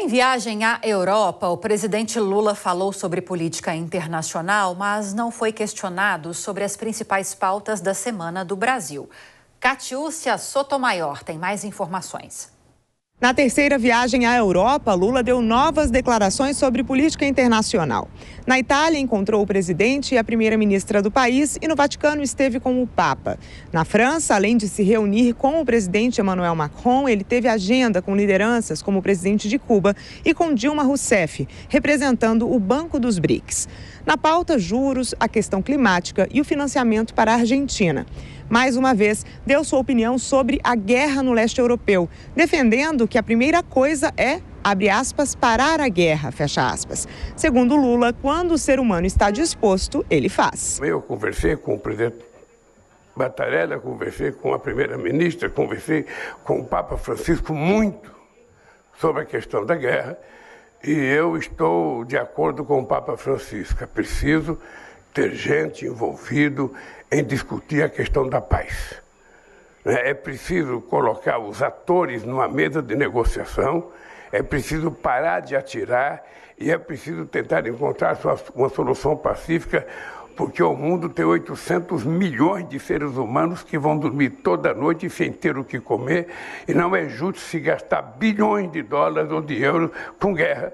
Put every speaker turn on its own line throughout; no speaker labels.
Em viagem à Europa, o presidente Lula falou sobre política internacional, mas não foi questionado sobre as principais pautas da Semana do Brasil. Catiúcia Sotomayor tem mais informações.
Na terceira viagem à Europa, Lula deu novas declarações sobre política internacional. Na Itália, encontrou o presidente e a primeira-ministra do país e no Vaticano esteve com o Papa. Na França, além de se reunir com o presidente Emmanuel Macron, ele teve agenda com lideranças como o presidente de Cuba e com Dilma Rousseff, representando o Banco dos BRICS. Na pauta, juros, a questão climática e o financiamento para a Argentina. Mais uma vez, deu sua opinião sobre a guerra no leste europeu, defendendo que a primeira coisa é, abre aspas, parar a guerra, fecha aspas. Segundo Lula, quando o ser humano está disposto, ele faz.
Eu conversei com o presidente Mattarella, conversei com a primeira-ministra, conversei com o Papa Francisco muito sobre a questão da guerra e eu estou de acordo com o Papa Francisco. É preciso ter gente envolvido em discutir a questão da paz. É preciso colocar os atores numa mesa de negociação, é preciso parar de atirar e é preciso tentar encontrar uma solução pacífica, porque o mundo tem 800 milhões de seres humanos que vão dormir toda noite sem ter o que comer e não é justo se gastar bilhões de dólares ou de euros com guerra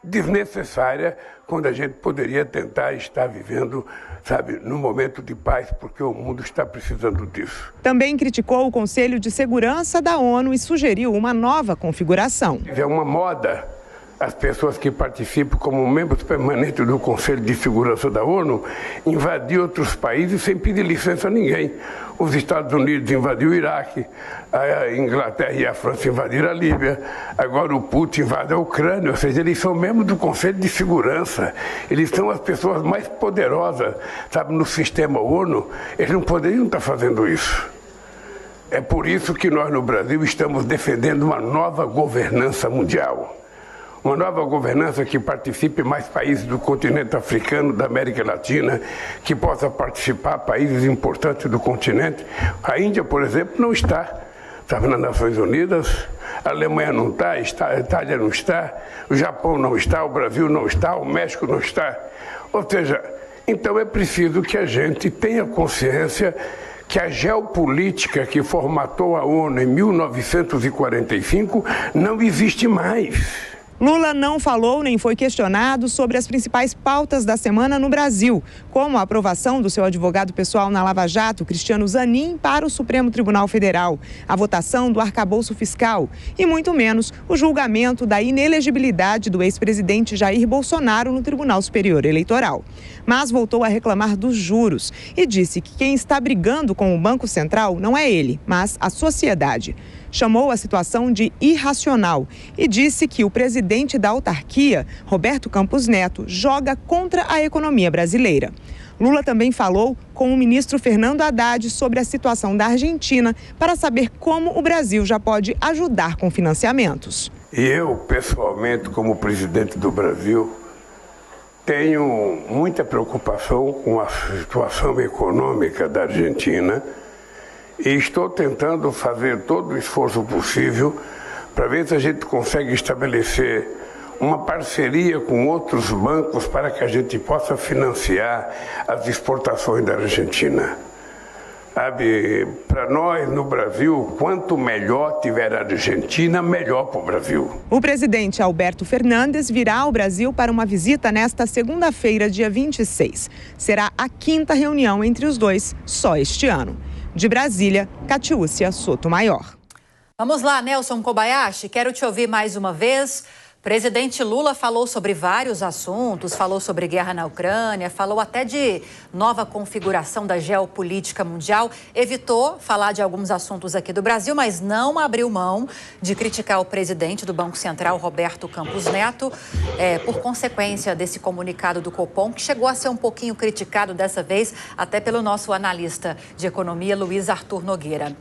desnecessária, quando a gente poderia tentar estar vivendo, sabe, num momento de paz, porque o mundo está precisando disso.
Também criticou o Conselho de Segurança da ONU e sugeriu uma nova configuração.
É uma moda as pessoas que participam como membros permanentes do Conselho de Segurança da ONU invadir outros países sem pedir licença a ninguém. Os Estados Unidos invadiram o Iraque, a Inglaterra e a França invadiram a Líbia, agora o Putin invade a Ucrânia, ou seja, eles são membros do Conselho de Segurança, eles são as pessoas mais poderosas, sabe, no sistema ONU, eles não poderiam estar fazendo isso. É por isso que nós no Brasil estamos defendendo uma nova governança mundial. Uma nova governança que participe mais países do continente africano, da América Latina, que possa participar países importantes do continente. A Índia, por exemplo, não está nas Nações Unidas, a Alemanha não está, a Itália não está, o Japão não está, o Brasil não está, o México não está. Ou seja, então é preciso que a gente tenha consciência que a geopolítica que formatou a ONU em 1945 não existe mais.
Lula não falou nem foi questionado sobre as principais pautas da semana no Brasil, como a aprovação do seu advogado pessoal na Lava Jato, Cristiano Zanin, para o Supremo Tribunal Federal, a votação do arcabouço fiscal e, muito menos, o julgamento da inelegibilidade do ex-presidente Jair Bolsonaro no Tribunal Superior Eleitoral. Mas voltou a reclamar dos juros e disse que quem está brigando com o Banco Central não é ele, mas a sociedade. Chamou a situação de irracional e disse que o presidente da autarquia, Roberto Campos Neto, joga contra a economia brasileira. Lula também falou com o ministro Fernando Haddad sobre a situação da Argentina para saber como o Brasil já pode ajudar com financiamentos.
E eu, pessoalmente, como presidente do Brasil, tenho muita preocupação com a situação econômica da Argentina. E estou tentando fazer todo o esforço possível para ver se a gente consegue estabelecer uma parceria com outros bancos para que a gente possa financiar as exportações da Argentina. Sabe, para nós no Brasil, quanto melhor tiver a Argentina, melhor para o Brasil.
O presidente Alberto Fernandes virá ao Brasil para uma visita nesta segunda-feira, dia 26. Será a 5ª reunião entre os dois só este ano. De Brasília, Catiúcia Sotomayor.
Vamos lá, Nelson Kobayashi, quero te ouvir mais uma vez. Presidente Lula falou sobre vários assuntos, falou sobre guerra na Ucrânia, falou até de nova configuração da geopolítica mundial. Evitou falar de alguns assuntos aqui do Brasil, mas não abriu mão de criticar o presidente do Banco Central, Roberto Campos Neto, por consequência desse comunicado do Copom, que chegou a ser um pouquinho criticado dessa vez, até pelo nosso analista de economia, Luiz Arthur Nogueira.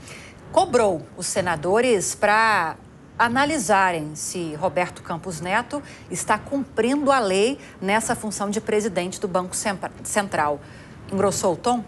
Cobrou os senadores para analisarem se Roberto Campos Neto está cumprindo a lei nessa função de presidente do Banco Central. Engrossou o tom?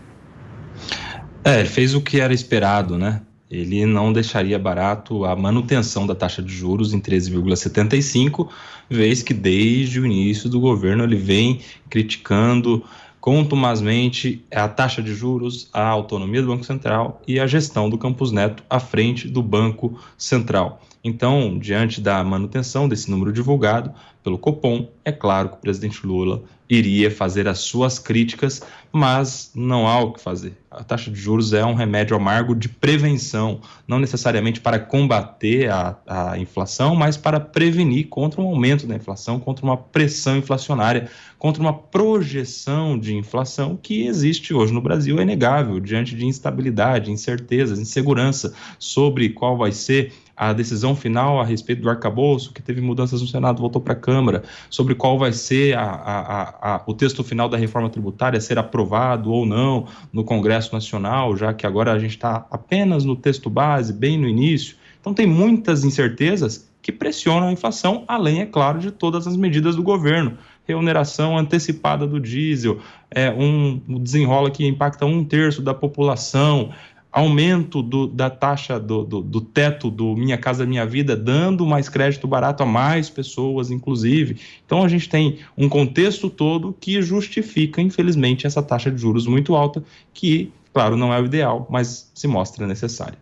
Ele fez o que era esperado, né? ele não deixaria barato a manutenção da taxa de juros em 13,75, vez que desde o início do governo ele vem criticando contumazmente a taxa de juros, a autonomia do Banco Central e a gestão do Campos Neto à frente do Banco Central. Então, diante da manutenção desse número divulgado pelo Copom, é claro que o presidente Lula iria fazer as suas críticas, mas não há o que fazer. A taxa de juros é um remédio amargo de prevenção, não necessariamente para combater a inflação, mas para prevenir contra um aumento da inflação, contra uma pressão inflacionária, contra uma projeção de inflação que existe hoje no Brasil, é inegável, diante de instabilidade, incertezas, insegurança sobre qual vai ser a decisão final a respeito do arcabouço, que teve mudanças no Senado, voltou para a Câmara, sobre qual vai ser o texto final da reforma tributária, ser aprovado ou não no Congresso Nacional, já que agora a gente está apenas no texto base, bem no início. Então tem muitas incertezas que pressionam a inflação, além, é claro, de todas as medidas do governo. Reoneração antecipada do diesel, um desenrola que impacta 1/3 da população, aumento da taxa do teto do Minha Casa Minha Vida, dando mais crédito barato a mais pessoas, inclusive. Então, a gente tem um contexto todo que justifica, infelizmente, essa taxa de juros muito alta, que, claro, não é o ideal, mas se mostra necessária.